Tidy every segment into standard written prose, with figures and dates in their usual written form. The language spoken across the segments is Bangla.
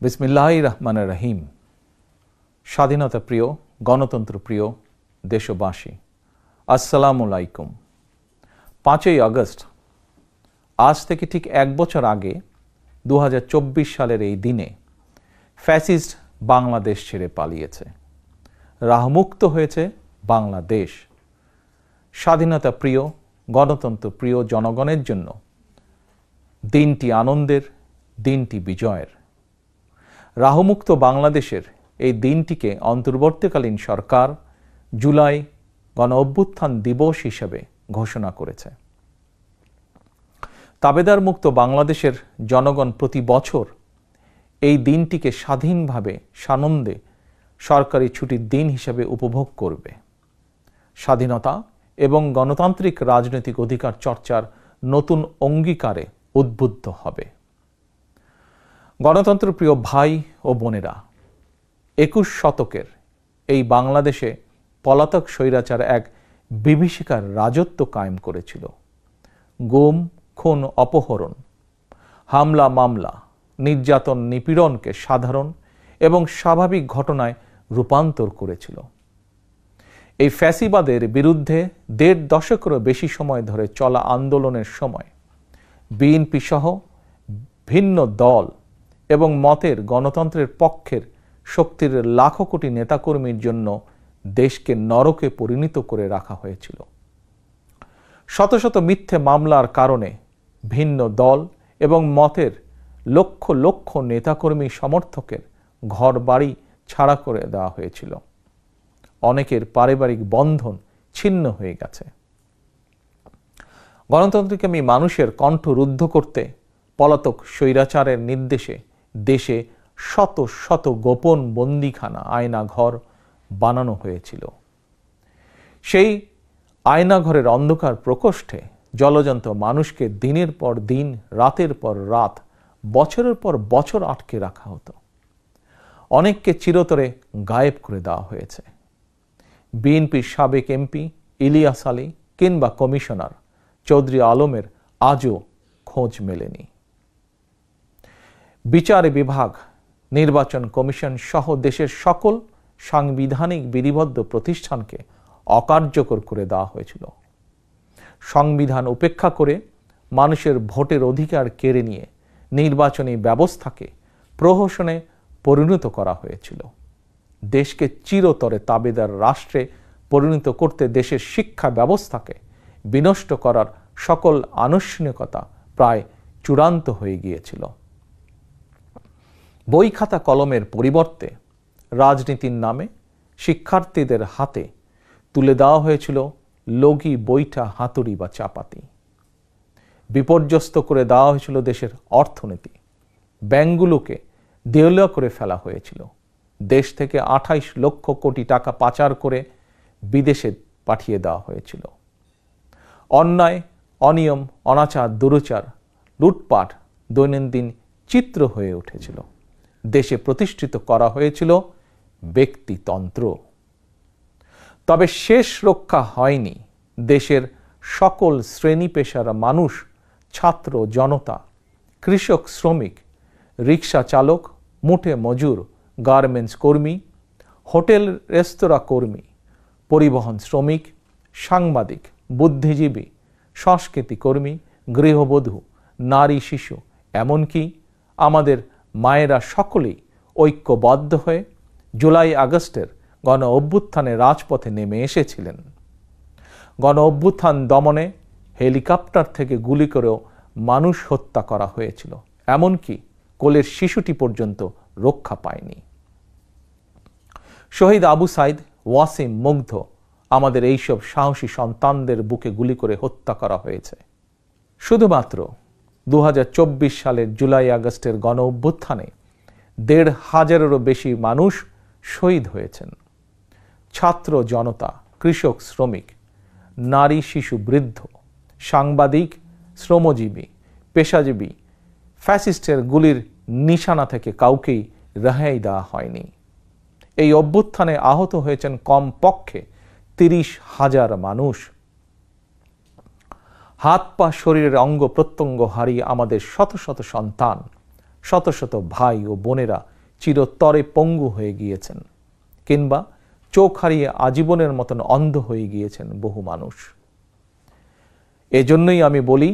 বিসমিল্লাহির রহমানির রহিম। স্বাধীনতা প্রিয়, গণতন্ত্র প্রিয় দেশবাসী, আসসালামু আলাইকুম। 5ই আগস্ট, আজ থেকে ঠিক 1 বছর আগে 2024 সালের এই দিনে ফ্যাসিস্ট বাংলাদেশ ছেড়ে পালিয়েছে। রাহমুক্ত হয়েছে বাংলাদেশ। স্বাধীনতা প্রিয়, গণতন্ত্র প্রিয় জনগণের জন্য দিনটি আনন্দের, দিনটি বিজয়ের। রাহমুক্ত বাংলাদেশের এই দিনটিকে অন্তর্বর্তীকালীন সরকার জুলাই গণ অভ্যুত্থান দিবস হিসেবে ঘোষণা করেছে। তাবেদার মুক্ত বাংলাদেশের জনগণ প্রতি বছর এই দিনটিকে স্বাধীনভাবে সানন্দে সরকারি ছুটির দিন হিসেবে উপভোগ করবে। স্বাধীনতা এবং গণতান্ত্রিক রাজনৈতিক অধিকার চর্চার নতুন অঙ্গীকারে উদ্বুদ্ধ হবে। গণতন্ত্র প্রিয় ভাই ও বোনেরা, 21 শতকের এই বাংলাদেশে পলাতক স্বৈরাচার এক বিভীষিকার রাজত্ব কায়েম করেছিল। গুম, খুন, অপহরণ, হামলা, মামলা, নির্যাতন, নিপীড়নকে সাধারণ এবং স্বাভাবিক ঘটনায় রূপান্তর করেছিল। এই ফ্যাসিবাদের বিরুদ্ধে 1.5 দশকেরও বেশি সময় ধরে চলা আন্দোলনের সময় বিএনপি সহ ভিন্ন দল এবং মতের গণতন্ত্রের পক্ষের শক্তির লাখো কোটি নেতাকর্মীর জন্য দেশকে নরকে পরিণত করে রাখা হয়েছিল। শত শত মিথ্যে মামলার কারণে ভিন্ন দল এবং মতের লক্ষ লক্ষ নেতাকর্মী সমর্থকের ঘর বাড়ি ছাড়া করে দেওয়া হয়েছিল। অনেকের পারিবারিক বন্ধন ছিন্ন হয়ে গেছে। গণতন্ত্রকামী মানুষের কণ্ঠ রুদ্ধ করতে পলাতক স্বৈরাচারের নির্দেশে দেশে শত শত গোপন বন্দিখানা, আয়নাঘর বানানো হয়েছিল। সেই আয়নাঘরের অন্ধকার প্রকোষ্ঠে জলজন্ত মানুষকে দিনের পর দিন, রাতের পর রাত, বছরের পর বছর আটকে রাখা হতো। অনেককে চিরতরে গায়েব করে দেওয়া হয়েছে। বিএনপির সাবেক এমপি ইলিয়াস আলী কিংবা কমিশনার চৌধুরী আলমের আজও খোঁজ মেলেনি। বিচার বিভাগ, নির্বাচন কমিশন সহ দেশের সকল সাংবিধানিক বিধিবদ্ধ প্রতিষ্ঠানকে অকার্যকর করে দেওয়া হয়েছিল। সংবিধান উপেক্ষা করে মানুষের ভোটের অধিকার কেড়ে নিয়ে নির্বাচনী ব্যবস্থাকে প্রহসনে পরিণত করা হয়েছিল। দেশকে চিরতরে তাবেদার রাষ্ট্রে পরিণত করতে দেশের শিক্ষা ব্যবস্থাকে বিনষ্ট করার সকল আনুষ্ঠানিকতা প্রায় চূড়ান্ত হয়ে গিয়েছিল। বই খাতা কলমের পরিবর্তে রাজনীতির নামে শিক্ষার্থীদের হাতে তুলে দেওয়া হয়েছিল লগি, বৈঠা, হাতুড়ি বা চাপাতি। বিপর্যস্ত করে দেওয়া হয়েছিল দেশের অর্থনীতি। ব্যাংকগুলোকে দেউলিয়া করে ফেলা হয়েছিল। দেশ থেকে 28 লক্ষ কোটি টাকা পাচার করে বিদেশে পাঠিয়ে দেওয়া হয়েছিল। অন্যায়, অনিয়ম, অনাচার, দুরাচার, লুটপাট দৈনন্দিন চিত্র হয়ে উঠেছিল। দেশে প্রতিষ্ঠিত করা হয়েছিল ব্যক্তিতন্ত্র। তবে শেষ রক্ষা হয়নি দেশের সকল শ্রেণী পেশার মানুষ, ছাত্র জনতা, কৃষক, শ্রমিক, রিক্সা চালক, মুঠে মজুর, গার্মেন্টস কর্মী, হোটেল রেস্তোরাঁ কর্মী, পরিবহন শ্রমিক, সাংবাদিক, বুদ্ধিজীবী, সংস্কৃতি কর্মী, গৃহবধূ, নারী, শিশু, এমনকি আমাদের মায়েরা সকলেই ঐক্যবদ্ধ হয়ে জুলাই আগস্টের গণ অভ্যুত্থানে রাজপথে নেমে এসেছিলেন। গণ অভ্যুত্থান দমনে হেলিকপ্টার থেকে গুলি করেও মানুষ হত্যা করা হয়েছিল। এমনকি কোলের শিশুটি পর্যন্ত রক্ষা পায়নি। শহীদ আবু সাইদ, ওয়াসিম, মুগ্ধ, আমাদের এইসব সাহসী সন্তানদের বুকে গুলি করে হত্যা করা হয়েছে। শুধুমাত্র 2024 সালের জুলাই আগস্টের গণ অভ্যুত্থানে 1,500-এরও বেশি মানুষ শহীদ হয়েছেন। ছাত্র জনতা, কৃষক, শ্রমিক, নারী, শিশু, বৃদ্ধ, সাংবাদিক, শ্রমজীবী, পেশাজীবী, ফ্যাসিস্টের গুলির নিশানা থেকে কাউকেই রেহাই দেওয়া হয়নি। এই অভ্যুত্থানে আহত হয়েছেন কমপক্ষে 30,000 মানুষ। হাত পা, শরীরের অঙ্গ প্রত্যঙ্গ হারিয়ে আমাদের শত শত সন্তান, শত শত ভাই ও বোনেরা চিরতরে পঙ্গু হয়ে গিয়েছেন, কিংবা চোখ হারিয়ে আজীবনের মতন অন্ধ হয়ে গিয়েছেন বহু মানুষ। এজন্যই আমি বলি,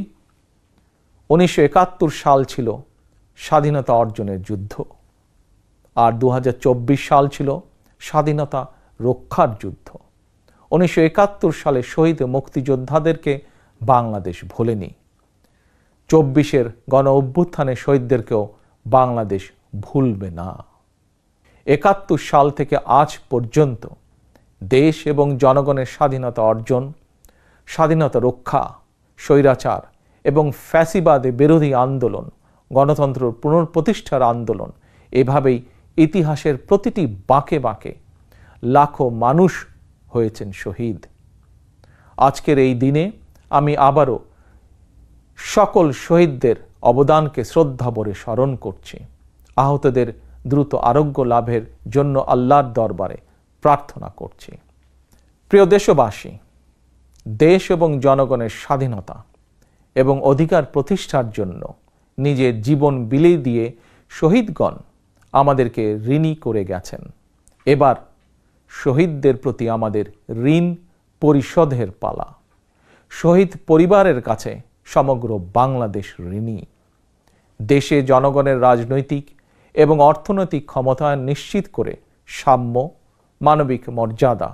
1971 সাল ছিল স্বাধীনতা অর্জনের যুদ্ধ, আর 2024 সাল ছিল স্বাধীনতা রক্ষার যুদ্ধ। 1971 সালে শহীদ মুক্তিযোদ্ধাদেরকে বাংলাদেশ ভোলেনি। 24-এর গণ অভ্যুত্থানে শহীদদেরকেও বাংলাদেশ ভুলবে না। 71 সাল থেকে আজ পর্যন্ত দেশ এবং জনগণের স্বাধীনতা অর্জন, স্বাধীনতা রক্ষা, স্বৈরাচার এবং ফ্যাসিবাদ বিরোধী আন্দোলন, গণতন্ত্র পুনঃপ্রতিষ্ঠার আন্দোলন, এভাবেই ইতিহাসের প্রতিটি বাঁকে বাঁকে লাখো মানুষ হয়েছেন শহীদ। আজকের এই দিনে আমি আবারও সকল শহীদদের অবদানকে শ্রদ্ধাভরে স্মরণ করছি। আহতদের দ্রুত আরোগ্য লাভের জন্য আল্লাহর দরবারে প্রার্থনা করছি। প্রিয় দেশবাসী, দেশ এবং জনগণের স্বাধীনতা এবং অধিকার প্রতিষ্ঠার জন্য নিজের জীবন বিলিয়ে দিয়ে শহীদগণ আমাদেরকে ঋণী করে গেছেন। এবার শহীদদের প্রতি আমাদের ঋণ পরিশোধের পালা। শহীদ পরিবারের কাছে সমগ্র বাংলাদেশ ঋণী। দেশে জনগণের রাজনৈতিক এবং অর্থনৈতিক ক্ষমতায়ন নিশ্চিত করে সাম্য, মানবিক মর্যাদা,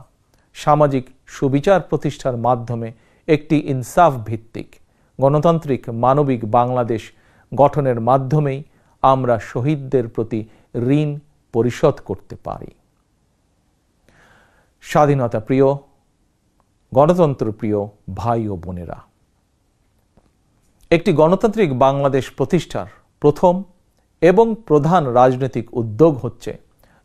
সামাজিক সুবিচার প্রতিষ্ঠার মাধ্যমে একটি ইনসাফ ভিত্তিক গণতান্ত্রিক মানবিক বাংলাদেশ গঠনের মাধ্যমেই আমরা শহীদদের প্রতি ঋণ পরিশোধ করতে পারি। স্বাধীনতা প্রিয়, গণতন্ত্র প্রিয় ভাই ও বোনেরা, একটি গণতান্ত্রিক বাংলাদেশ প্রতিষ্ঠার প্রথম এবং প্রধান রাজনৈতিক উদ্যোগ হচ্ছে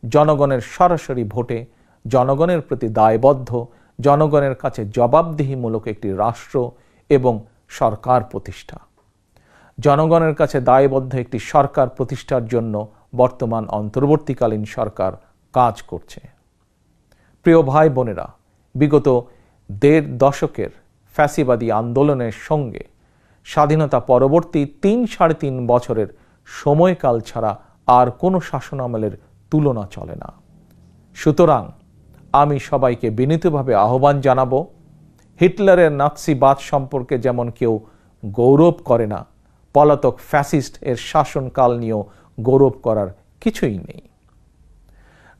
জনগণের সরাসরি ভোটে জনগণের প্রতি দায়বদ্ধ, জনগণের কাছে জবাবদিহিমূলক একটি রাষ্ট্র এবং সরকার প্রতিষ্ঠা। জনগণের কাছে দায়বদ্ধ একটি সরকার প্রতিষ্ঠার জন্য বর্তমান অন্তর্বর্তীকালীন সরকার কাজ করছে। প্রিয় ভাই বোনেরা, বিগত 1.5 দশকের ফ্যাসিবাদী আন্দোলনের সঙ্গে স্বাধীনতা পরবর্তী 3-3.5 বছরের সময়কাল ছাড়া আর কোনো শাসনামলের তুলনা চলে না। সুতরাং আমি সবাইকে বিনীতভাবে আহ্বান জানাবো, হিটলারের নাৎসিবাদ সম্পর্কে যেমন কেউ গৌরব করে না, পলাতক ফ্যাসিস্ট এর শাসনকাল নিয়েও গৌরব করার কিছুই নেই।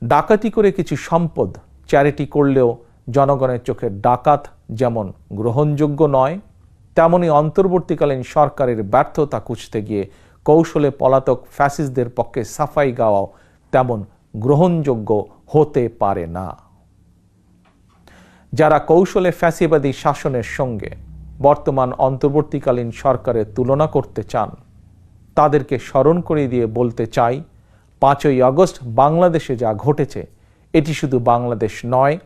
ডাকাতি করে কিছু সম্পদ চ্যারিটি করলেও জনগণের চোখে ডাকাত যেমন গ্রহণযোগ্য নয়, তেমনি অন্তর্বর্তীকালীন সরকারের ব্যর্থতা খুঁজতে গিয়ে কৌশলে পলাতক ফ্যাসিস্টদের পক্ষে সাফাই গাওয়াও তেমন গ্রহণযোগ্য হতে পারে না। যারা কৌশলে ফ্যাসিবাদী শাসনের সঙ্গে বর্তমান অন্তর্বর্তীকালীন সরকারের তুলনা করতে চান, তাদেরকে স্মরণ করিয়ে দিয়ে বলতে চাই, 5ই আগস্ট বাংলাদেশে যা ঘটেছে এটি শুধু বাংলাদেশ নয়,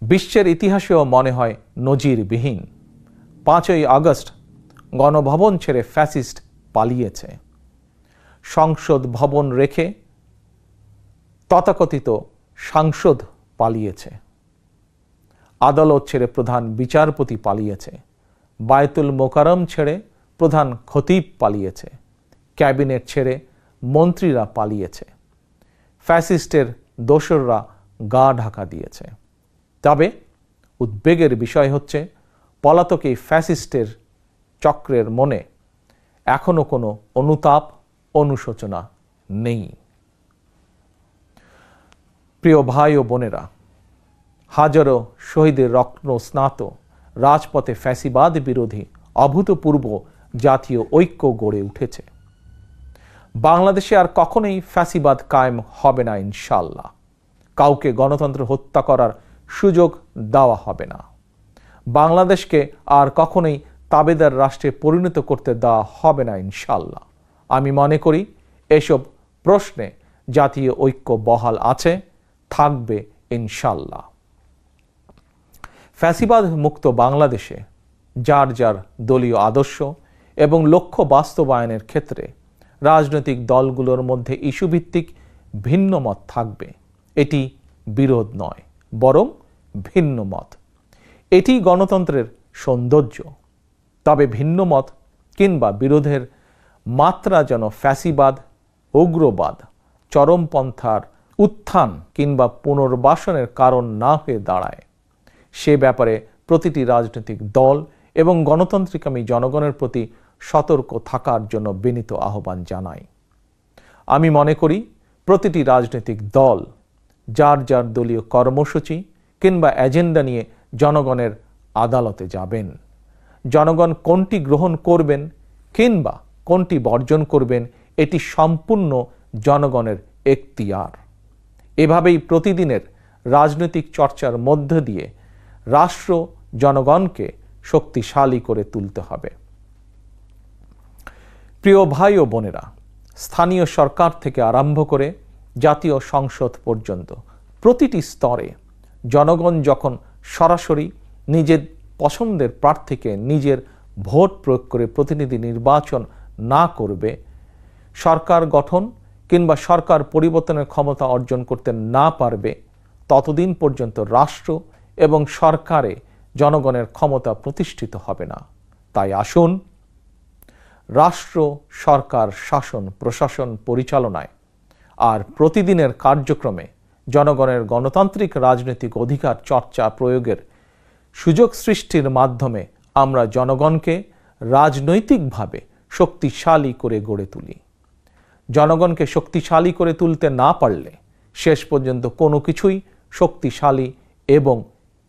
বিশ্বের ইতিহাসেও মনে হয় নজিরবিহীন। 5ই আগস্ট গণভবন ছেড়ে ফ্যাসিস্ট পালিয়েছে। সংসদ ভবন রেখে তথাকথিত সাংসদ পালিয়েছে। আদালত ছেড়ে প্রধান বিচারপতি পালিয়েছে। বায়তুল মোকাররম ছেড়ে প্রধান খতিব পালিয়েছে। ক্যাবিনেট ছেড়ে মন্ত্রীরা পালিয়েছে। ফ্যাসিস্টের দোসররা গা ঢাকা দিয়েছে। তবে উদ্বেগের বিষয় হচ্ছে, পলাতক এই ফ্যাসিস্টের চক্রের মনে এখনো কোনো অনুতাপ, অনুশোচনা নেই। প্রিয় ভাই ও বোনেরা, হাজারো শহীদের রক্ত স্নাত রাজপথে ফ্যাসিবাদ বিরোধী অভূতপূর্ব জাতীয় ঐক্য গড়ে উঠেছে। বাংলাদেশে আর কখনোই ফ্যাসিবাদ কায়েম হবে না ইনশাআল্লাহ। কাউকে গণতন্ত্র হত্যা করার সুযোগ দেওয়া হবে না। বাংলাদেশকে আর কখনোই তাবেদার রাষ্ট্রে পরিণত করতে দেওয়া হবে না ইনশাআল্লাহ। আমি মনে করি এসব প্রশ্নে জাতীয় ঐক্য বহাল আছে, থাকবে ইনশাআল্লাহ। ফ্যাসিবাদ মুক্ত বাংলাদেশে যার যার দলীয় আদর্শ এবং লক্ষ্য বাস্তবায়নের ক্ষেত্রে রাজনৈতিক দলগুলোর মধ্যে ইস্যুভিত্তিক ভিন্ন মত থাকবে। এটি বিরোধ নয়, বরং ভিন্ন মত। এটি গণতন্ত্রের সৌন্দর্য। তবে ভিন্ন মত কিংবা বিরোধের মাত্রা যেন ফ্যাসিবাদ, উগ্রবাদ, চরমপন্থার উত্থান কিংবা পুনর্বাসনের কারণ না হয়ে দাঁড়ায়, সে ব্যাপারে প্রতিটি রাজনৈতিক দল এবং গণতান্ত্রিকামী জনগণের প্রতি সতর্ক থাকার জন্য বিনীত আহ্বান জানাই। আমি মনে করি প্রতিটি রাজনৈতিক দল যার যার দলীয় কর্মসূচি কিংবা এজেন্ডা নিয়ে জনগণের আদালতে যাবেন। জনগণ কোনটি গ্রহণ করবেন কিংবা কোনটি বর্জন করবেন এটি সম্পূর্ণ জনগণের এখতিয়ার। এভাবেই প্রতিদিনের রাজনৈতিক চর্চার মধ্য দিয়ে রাষ্ট্র জনগণকে শক্তিশালী করে তুলতে হবে। প্রিয় ভাই ও বোনেরা, স্থানীয় সরকার থেকে আরম্ভ করে জাতীয় সংসদ পর্যন্ত প্রতিটি স্তরে জনগণ যখন সরাসরি নিজের পছন্দের প্রার্থীকে নিজের ভোট প্রয়োগ করে প্রতিনিধি নির্বাচন না করবে, সরকার গঠন কিংবা সরকার পরিবর্তনের ক্ষমতা অর্জন করতে না পারবে, ততদিন পর্যন্ত রাষ্ট্র এবং সরকারে জনগণের ক্ষমতা প্রতিষ্ঠিত হবে না। তাই আসুন, রাষ্ট্র, সরকার, শাসন, প্রশাসন পরিচালনায় আর প্রতিদিনের কার্যক্রমে জনগণের গণতান্ত্রিক রাজনৈতিক অধিকার চর্চা প্রয়োগের সুযোগ সৃষ্টির মাধ্যমে আমরা জনগণকে রাজনৈতিকভাবে শক্তিশালী করে গড়ে তুলি। জনগণকে শক্তিশালী করে তুলতে না পারলে শেষ পর্যন্ত কোনো কিছুই শক্তিশালী এবং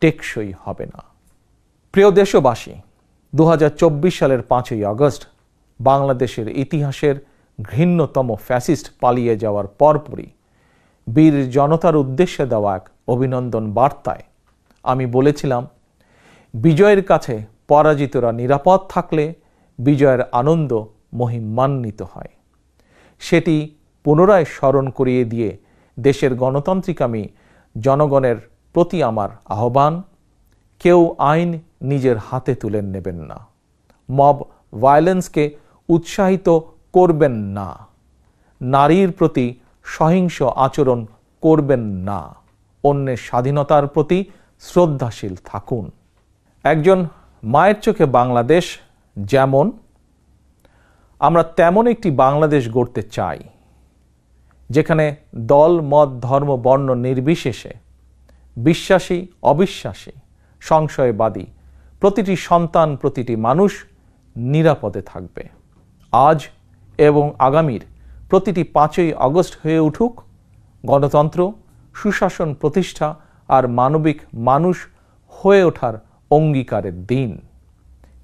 টেকসই হবে না। প্রিয় দেশবাসী, 2024 সালের 5ই আগস্ট বাংলাদেশের ইতিহাসের ঘৃণ্যতম ফ্যাসিস্ট পালিয়ে যাওয়ার পরপরই বীর জনতার উদ্দেশ্যে দেওয়া এক অভিনন্দন বার্তায় আমি বলেছিলাম, বিজয়ের কাছে পরাজিতরা নিরাপদ থাকলে বিজয়ের আনন্দ মহিমান্বিত হয়। সেটি পুনরায় স্মরণ করিয়ে দিয়ে দেশের গণতান্ত্রিকামী জনগণের প্রতি আমার আহ্বান, কেউ আইন নিজের হাতে তুলে নেবেন না, মব ভায়োলেন্সকে উৎসাহিত করবেন না, নারীর প্রতি সহিংস আচরণ করবেন না, অন্যের স্বাধীনতার প্রতি শ্রদ্ধাশীল থাকুন। একজন মায়ের চোখে বাংলাদেশ যেমন, আমরা তেমন একটি বাংলাদেশ গড়তে চাই যেখানে দল, মত, ধর্ম, বর্ণ নির্বিশেষে বিশ্বাসী, অবিশ্বাসী, সংশয়বাদী প্রতিটি সন্তান, প্রতিটি মানুষ নিরাপদে থাকবে। আজ এবং আগামীর প্রতিটি 5ই আগস্ট হয়ে উঠুক গণতন্ত্র, সুশাসন প্রতিষ্ঠা আর মানবিক মানুষ হয়ে ওঠার অঙ্গীকারের দিন।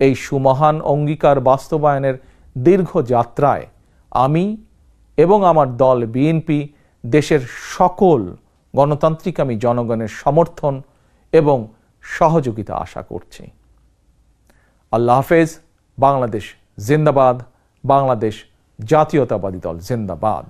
এই সুমহান অঙ্গীকার বাস্তবায়নের দীর্ঘ যাত্রায় আমি এবং আমার দল বিএনপি দেশের সকল গণতান্ত্রিকামী জনগণের সমর্থন এবং সহযোগিতা আশা করছি। আল্লাহ হাফেজ। বাংলাদেশ জিন্দাবাদ। বাংলাদেশ জাতীয়তাবাদী দল জিন্দাবাদ।